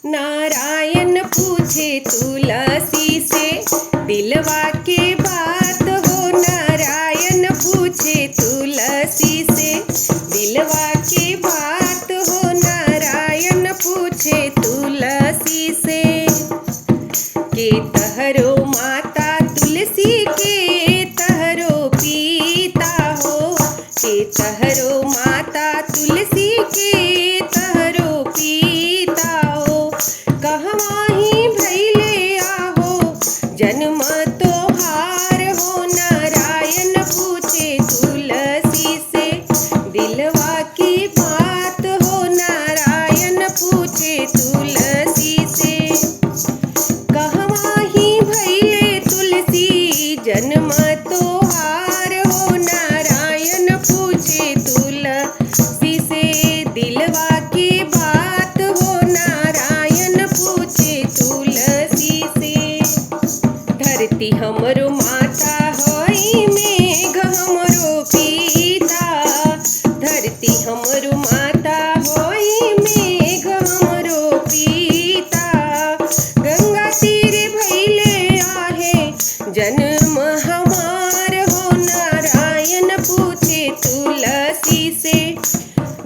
नारायण पूछे तुलसी से दिलवा की बात हो। नारायण पूछे तुलसी से दिलवा की बात हो। नारायण पूछे तुलसी से के तहरो माता तुलसी के तहरो पिता हो। के तहरो माता तुलसी के तहरो पिता हो। कहवा ही भैले आहो जन्म तोहार हो। नारायण पूछे तुलसी से दिलवा की बात हो। नारायण पूछे तुलसी से कहवा ही भैले तुलसी जन्म तोहार हो। नारायण पूछे तुलसी से दिलवा की बात हो। नारायण पूछे तुलसी से धरती हमरो माता होई मेघ हमरो पिता। धरती हमरो माता होई मेघ हमरो पिता। गंगा तीर भैले आहे जन्म हमार हो। नारायण पूछे तुलसी से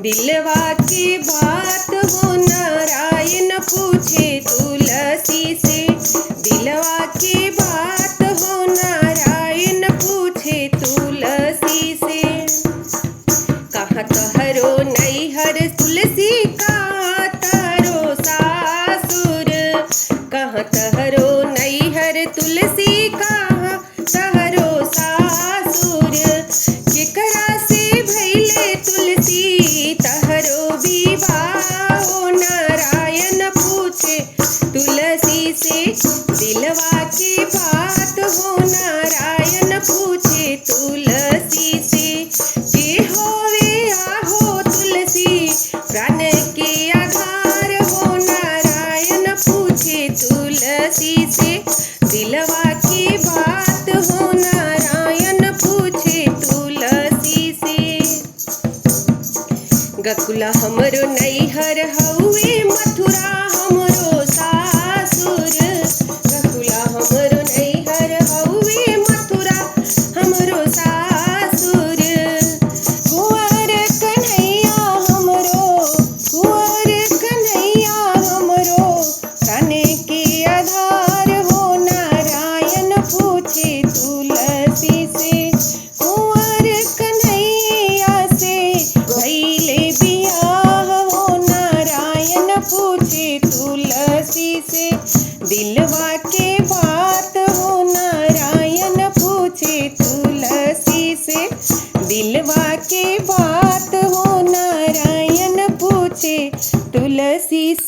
दिलवा की बात हो। नारायण पूछे तुलसी से दिलवा की बात हो। नारायण पूछे तुलसी से कहाँ तहरो नैहर तुलसी कहाँ तहरो सासुर। कहाँ तहरो नैहर तुलसी कहाँ तहरो सासुर। केकरा से भैले तुलसी तहरो विवाह हो। नारायण पूछे तुलसी से दिलवा की बात हो। नारायण पूछे तुलसी से के होवे आहो तुलसी प्राण के आधार हो। नारायण पूछे तुलसी से दिलवा की बात हो। नारायण पूछे तुलसी से गकुला हमरो नैहर हउए मथुरा हमरो सासुर। गकुला हमरो नैहर हउए मथुरा हमरो सासुर। कुंवर कन्हैया हमरो कुंवर कन्हैया हमरो प्राण के आधार हो। नारायण पूछे तुलसी से कुंवर कन्हैया से भैले बियाह हो। नारायण पूछे तुलसी से दिलवा के बात हो। नारायण पूछे तुलसी से दिलवा के बात हो। नारायण पूछे तुलसी से।